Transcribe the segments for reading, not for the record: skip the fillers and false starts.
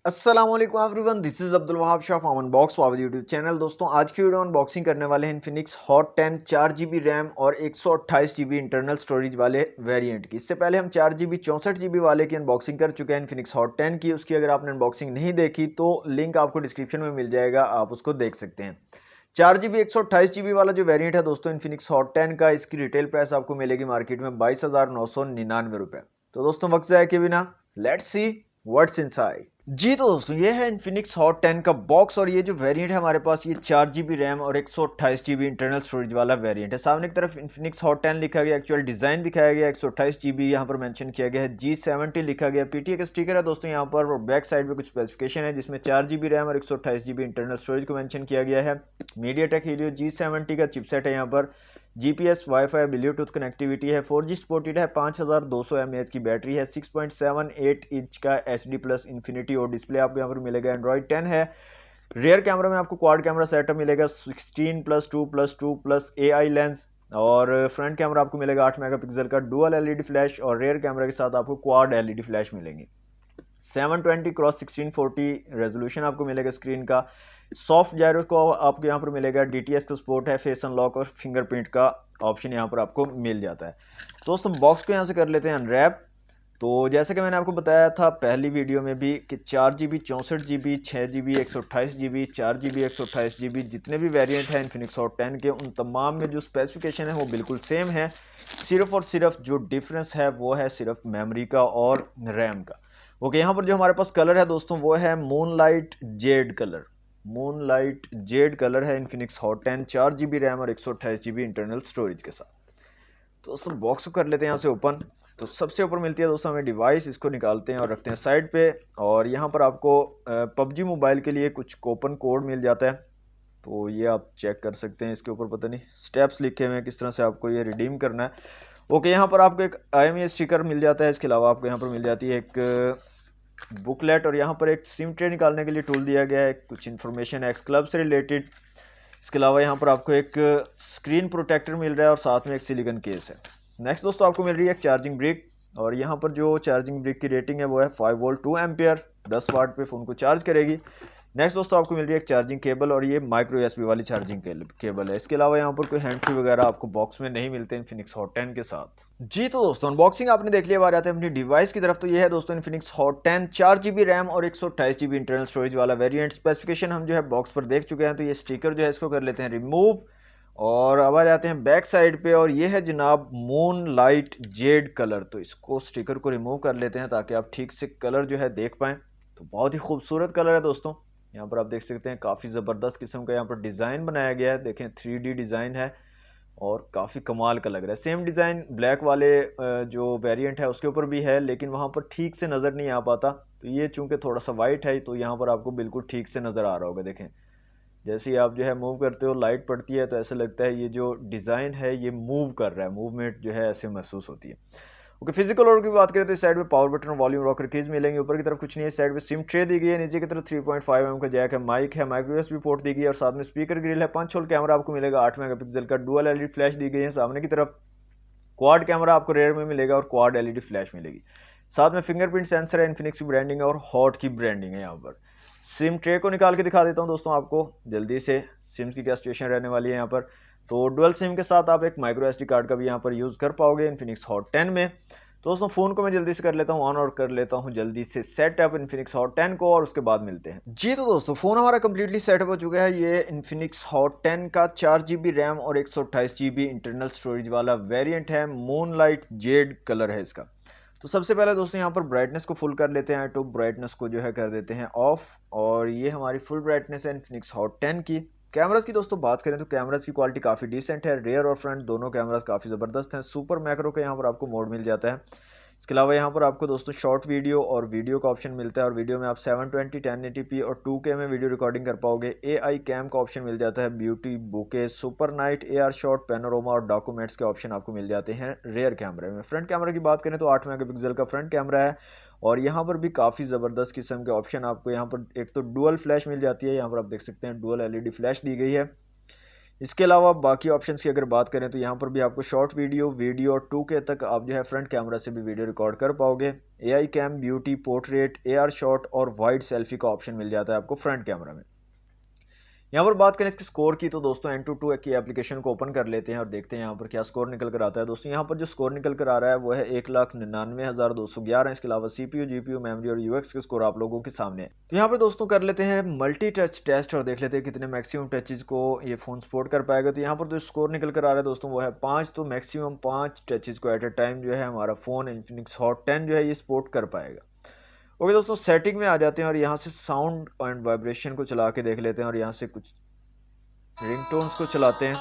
अस्सलाम वालेकुम everyone, this is Abdul Wahab Shah from unbox YouTube channel. दोस्तों आज की वीडियो अनबॉक्सिंग करने वाले हैं इन्फिनिक्स हॉट 10 4GB रैम और 128GB इंटरनल स्टोरेज वाले वेरिएंट की। इससे पहले हम 4GB 64GB वाले की अनबॉक्सिंग कर चुके हैं इन्फिनिक्स हॉट 10 की। उसकी अगर आपने अनबॉक्सिंग नहीं देखी तो लिंक आपको डिस्क्रिप्शन में मिल जाएगा, आप उसको देख सकते हैं। 4GB 128GB वाला जो वेरिएंट है दोस्तों इन्फिनिक्स हॉट 10 का, इसकी रिटेल प्राइस आपको मिलेगी मार्केट में 22,999 रुपए। तो दोस्तों वक्त जाए के बिना लेट्स सी व्हाट्स इनसाइड। जी तो दोस्तों ये है इन्फिनिक्स हॉट 10 का बॉक्स और ये जो वेरिएंट है हमारे पास ये 4GB रैम और 128GB इंटरनल स्टोरेज वाला वेरिएंट है। सामने की तरफ इन्फिनिक्स हॉट 10 लिखा गया, एक्चुअल डिजाइन दिखाया गया, 128GB यहाँ पर मेंशन किया गया है, G70 लिखा गया, पीटीए का स्टिकर है दोस्तों यहाँ पर। और बैक साइड में कुछ स्पेसिफिकेशन है जिसमें 4GB रैम और 128GB इंटरनल स्टोरेज को मेंशन किया गया है। मीडियाटेक हीलियो G70 का चिपसेट है यहाँ पर। जीपीएस, वाईफाई, ब्लूटूथ कनेक्टिविटी है, 4G सपोर्टेड है, 5200 mAh की बैटरी है, 6.78 इंच का HD प्लस इन्फिनिटी और डिस्प्ले आपको यहाँ पर मिलेगा। एंड्रॉइड 10 है। रियर कैमरा में आपको क्वाड कैमरा सेटअप मिलेगा, 16+2+2+ AI लेंस। और फ्रंट कैमरा आपको मिलेगा 8 मेगापिक्सल का डुअल एलईडी फ्लैश और रियर कैमरा के साथ आपको क्वाड एलईडी फ्लैश मिलेंगे। 720x1640 रेजोल्यूशन आपको मिलेगा स्क्रीन का। सॉफ्ट जायरो को आपको यहाँ पर मिलेगा, डीटीएस का सपोर्ट है, फेस अनलॉक और फिंगरप्रिंट का ऑप्शन यहाँ पर आपको मिल जाता है। दोस्तों बॉक्स को यहाँ से कर लेते हैं अनरैप। तो जैसे कि मैंने आपको बताया था पहली वीडियो में भी कि 4GB 64GB 6GB 128GB 4GB 128GB जितने भी वेरिएंट हैं इन्फिनिक्स हॉट 10 के, उन तमाम में जो स्पेसिफिकेशन है वो बिल्कुल सेम है। सिर्फ और सिर्फ जो डिफरेंस है वो है सिर्फ मेमोरी का और रैम का। ओके, यहाँ पर जो हमारे पास कलर है दोस्तों वो है moonlight Z colour. Moonlight Z colour है इन्फिनिक्स हॉट 10 4GB रैम और 128GB इंटरनल स्टोरेज के साथ। तो दोस्तों बॉक्स को कर लेते हैं यहाँ से ओपन। तो सबसे ऊपर मिलती है दोस्तों हमें डिवाइस, इसको निकालते हैं और रखते हैं साइड पे। और यहाँ पर आपको पबजी मोबाइल के लिए कुछ कूपन कोड मिल जाता है, तो ये आप चेक कर सकते हैं। इसके ऊपर पता नहीं स्टेप्स लिखे हुए हैं किस तरह से आपको ये रिडीम करना है। ओके, यहाँ पर आपको एक IMEI स्टिकर मिल जाता है। इसके अलावा आपको यहाँ पर मिल जाती है एक बुकलेट और यहाँ पर एक सिम ट्रे निकालने के लिए टूल दिया गया है, कुछ इन्फॉर्मेशन है एक्स क्लब से रिलेटेड। इसके अलावा यहाँ पर आपको एक स्क्रीन प्रोटेक्टर मिल रहा है और साथ में एक सिलिकॉन केस है। नेक्स्ट दोस्तों आपको मिल रही है एक चार्जिंग ब्रिक और यहाँ पर जो चार्जिंग ब्रिक की रेटिंग है वो है 5 वोल्ट 2 एम्पियर, 10 वाट पे फ़ोन को चार्ज करेगी। नेक्स्ट दोस्तों आपको मिल रही है एक चार्जिंग केबल और ये माइक्रो USB वाली चार्जिंग केबल है। इसके अलावा यहाँ पर कोई हैंड फ्री वगैरह आपको बॉक्स में नहीं मिलते इन्फिनिक्स हॉट 10 के साथ। जी तो दोस्तों अनबॉक्सिंग आपने देख लिया, बात आते हैं अपनी डिवाइस की तरफ। तो ये है दोस्तों इन्फिनिक्स हॉट 10 4GB रैम और 128GB इंटरनल स्टोरेज वाला वेरिएंट। स्पेसिफिकेशन हम जो है बॉक्स पर देख चुके हैं, तो ये स्टिकर जो है इसको कर लेते हैं रिमूव और अब आ जाते हैं बैक साइड पे। और ये है जनाब मून लाइट जेड कलर। तो इसको स्टिकर को रिमूव कर लेते हैं ताकि आप ठीक से कलर जो है देख पाएं। तो बहुत ही खूबसूरत कलर है दोस्तों, यहाँ पर आप देख सकते हैं काफ़ी ज़बरदस्त किस्म का यहाँ पर डिज़ाइन बनाया गया है। देखें 3D डिज़ाइन है और काफ़ी कमाल का लग रहा है। सेम डिज़ाइन ब्लैक वाले जो वेरिएंट है उसके ऊपर भी है, लेकिन वहाँ पर ठीक से नज़र नहीं आ पाता। तो ये चूंकि थोड़ा सा वाइट है तो यहाँ पर आपको बिल्कुल ठीक से नज़र आ रहा होगा। देखें जैसे ही आप जो है मूव करते हो लाइट पड़ती है तो ऐसा लगता है ये जो डिज़ाइन है ये मूव कर रहा है, मूवमेंट जो है ऐसे महसूस होती है। ओके, फिजिकल और की बात करें तो इस साइड में पावर बटन और वॉल्यूम रॉकर कीज मिलेंगे। ऊपर की तरफ कुछ नहीं है, इस साइड में सिम ट्रे दी गई है, नीचे की तरफ 3.5 mm का जैक है, माइक है, माइक्रो USB पोर्ट दी गई है और साथ में स्पीकर ग्रिल है। 5 होल कैमरा आपको मिलेगा, 8 मेगापिक्सल का डुअल एलईडी फ्लैश दी गई है। सामने की तरफ क्वाड कैमरा आपको रेयर में मिलेगा और क्वाड एलईडी फ्लैश मिलेगी। साथ में फिंगरप्रिंट सेंसर है, इन्फिनिक्स की ब्रांडिंग है और हॉट की ब्रांडिंग है। यहाँ पर सिम ट्रे को निकाल के दिखा देता हूँ दोस्तों आपको जल्दी से, सिम्स की क्या सिचुएशन रहने वाली है यहाँ पर। तो डुअल सिम के साथ आप एक माइक्रो SD कार्ड का भी यहाँ पर यूज़ कर पाओगे इन्फिनिक्स हॉट 10 में। तो दोस्तों फ़ोन को मैं जल्दी से कर लेता हूँ ऑन और कर लेता हूँ जल्दी से सेटअप इन्फिनिक्स हॉट 10 को और उसके बाद मिलते हैं। जी तो दोस्तों फ़ोन हमारा कंप्लीटली सेटअप हो चुका है। ये इन्फिनिक्स हॉट 10 का 4GB रैम और 128GB इंटरनल स्टोरेज वाला वेरिएंट है। मूनलाइट जेड कलर है इसका। तो सबसे पहले दोस्तों यहाँ पर ब्राइटनेस को फुल कर लेते हैं, तो ब्राइटनेस को जो है कर देते हैं ऑफ और ये हमारी फुल ब्राइटनेस है इन्फिनिक्स हॉट 10 की। कैमरास की दोस्तों बात करें तो कैमरास की क्वालिटी काफ़ी डिसेंट है, रियर और फ्रंट दोनों कैमरास काफ़ी ज़बरदस्त हैं। सुपर मैक्रो का यहाँ पर आपको मोड मिल जाता है। इसके अलावा यहाँ पर आपको दोस्तों शॉर्ट वीडियो और वीडियो का ऑप्शन मिलता है और वीडियो में आप 720 1080p और 2K में वीडियो रिकॉर्डिंग कर पाओगे। AI कैम का ऑप्शन मिल जाता है, beauty, bouquet, super night, AR shot, panorama और डॉक्यूमेंट्स के ऑप्शन आपको मिल जाते हैं रेयर कैमरे में। फ्रंट कैमरा की बात करें तो 8 मेगापिक्सल का फ्रंट कैमरा है और यहाँ पर भी काफ़ी ज़बरदस्त किस्म के ऑप्शन आपको यहाँ पर, एक तो डुअल फ्लैश मिल जाती है, यहाँ पर आप देख सकते हैं डुअल LED फ्लैश दी गई है। इसके अलावा बाकी ऑप्शंस की अगर बात करें तो यहाँ पर भी आपको शॉर्ट वीडियो, वीडियो 2K तक आप जो है फ्रंट कैमरा से भी वीडियो रिकॉर्ड कर पाओगे। AI cam, beauty, portrait, AR shot और वाइड सेल्फी का ऑप्शन मिल जाता है आपको फ्रंट कैमरा में। यहाँ पर बात करें इसके स्कोर की तो दोस्तों N22 की एप्लीकेशन को ओपन कर लेते हैं और देखते हैं यहाँ पर क्या स्कोर निकल कर आता है। दोस्तों यहाँ पर जो स्कोर निकल कर आ रहा है वो है 1,99,211। इसके अलावा CPU, GPU, मेमोरी और UX के स्कोर आप लोगों के सामने है। तो यहाँ पर दोस्तों कर लेते हैं मल्टी टच टेस्ट और देख लेते हैं कितने मैक्सिमम टचेज को ये फोन सपोर्ट कर पाएगा। तो यहाँ पर जो स्कोर निकल कर आ रहा है दोस्तों वो है 5। तो मैक्सिमम 5 टचेज को एट ए टाइम जो है हमारा फोन Infinix Hot 10 जो है ये सपोर्ट कर पाएगा। ओके दोस्तों, सेटिंग में आ जाते हैं और यहाँ से साउंड एंड वाइब्रेशन को चला के देख लेते हैं और यहाँ से कुछ रिंगटोन्स को चलाते हैं।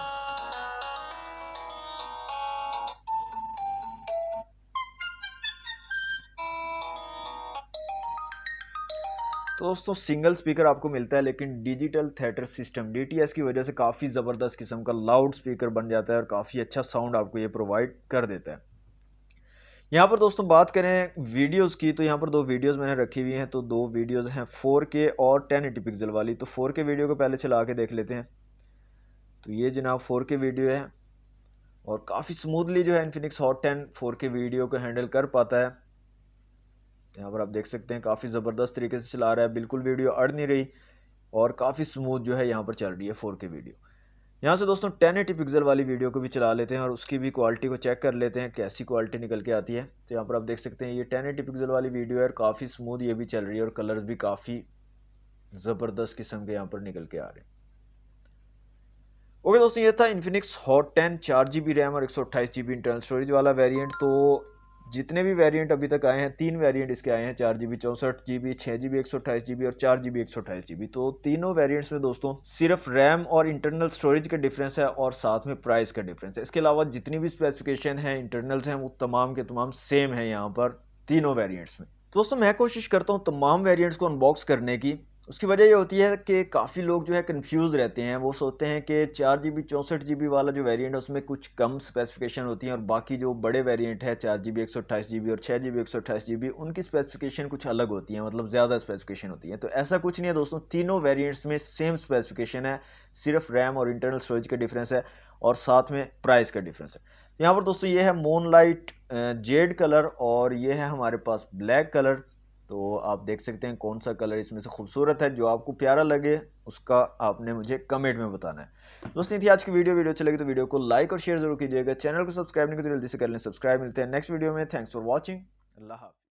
तो दोस्तों सिंगल स्पीकर आपको मिलता है, लेकिन डिजिटल थिएटर सिस्टम DTS की वजह से काफ़ी ज़बरदस्त किस्म का लाउड स्पीकर बन जाता है और काफ़ी अच्छा साउंड आपको ये प्रोवाइड कर देता है। यहाँ पर दोस्तों बात करें वीडियोस की तो यहाँ पर 2 वीडियोस मैंने रखी हुई हैं। तो 2 वीडियोस हैं 4K और 1080 पिक्सल वाली। तो 4K वीडियो को पहले चला के देख लेते हैं। तो ये जनाब 4K वीडियो है और काफ़ी स्मूथली जो है Infinix Hot 10 4K वीडियो को हैंडल कर पाता है। यहाँ पर आप देख सकते हैं काफ़ी ज़बरदस्त तरीके से चला रहा है, बिल्कुल वीडियो अड़ नहीं रही और काफ़ी स्मूथ जो है यहाँ पर चल रही है 4K वीडियो। यहाँ से दोस्तों 1080 पिक्सल वाली वीडियो को भी चला लेते हैं और उसकी भी क्वालिटी को चेक कर लेते हैं कैसी क्वालिटी निकल के आती है। तो यहाँ पर आप देख सकते हैं ये 1080 पिक्सल वाली वीडियो है और काफ़ी स्मूथ ये भी चल रही है और कलर्स भी काफ़ी ज़बरदस्त किस्म के यहाँ पर निकल के आ रहे हैं। ओके दोस्तों, ये था Infinix Hot 10 4GB रैम और 128GB इंटरनल स्टोरेज वाला वेरिएंट। तो जितने भी वेरिएंट अभी तक आए हैं 3 वेरिएंट इसके आए हैं, 4GB 64GB, 6GB 128GB और 4GB 128GB। तो तीनों वेरिएंट्स में दोस्तों सिर्फ रैम और इंटरनल स्टोरेज का डिफरेंस है और साथ में प्राइस का डिफरेंस है। इसके अलावा जितनी भी स्पेसिफिकेशन है इंटरनल्स हैं वो तमाम के तमाम सेम है यहाँ पर तीनों वेरिएंट्स में। दोस्तों मैं कोशिश करता हूँ तमाम वेरिएंट्स को अनबॉक्स करने की। उसकी वजह ये होती है कि काफ़ी लोग जो है कंफ्यूज रहते हैं। वो सोचते हैं कि 4GB 64GB वाला जो वेरिएंट है उसमें कुछ कम स्पेसिफिकेशन होती है और बाकी जो बड़े वेरिएंट है 4GB 128GB और 6GB 128GB उनकी स्पेसिफिकेशन कुछ अलग होती है, मतलब ज़्यादा स्पेसिफिकेशन होती है। तो ऐसा कुछ नहीं है दोस्तों, तीनों वेरिएंट्स में सेम स्पेसिफिकेशन है, सिर्फ रैम और इंटरनल स्टोरेज का डिफरेंस है और साथ में प्राइस का डिफरेंस है। यहाँ पर दोस्तों ये है मूनलाइट जेड कलर और ये है हमारे पास ब्लैक कलर। तो आप देख सकते हैं कौन सा कलर इसमें से खूबसूरत है, जो आपको प्यारा लगे उसका आपने मुझे कमेंट में बताना है। दोस्तों थी आज की वीडियो अच्छी लगी तो वीडियो को लाइक और शेयर जरूर कीजिएगा। चैनल को सब्सक्राइब नहीं तो जल्दी से कर लें सब्सक्राइब। मिलते हैं नेक्स्ट वीडियो में। Thanks for watching. अल्लाह हाफ़िज़।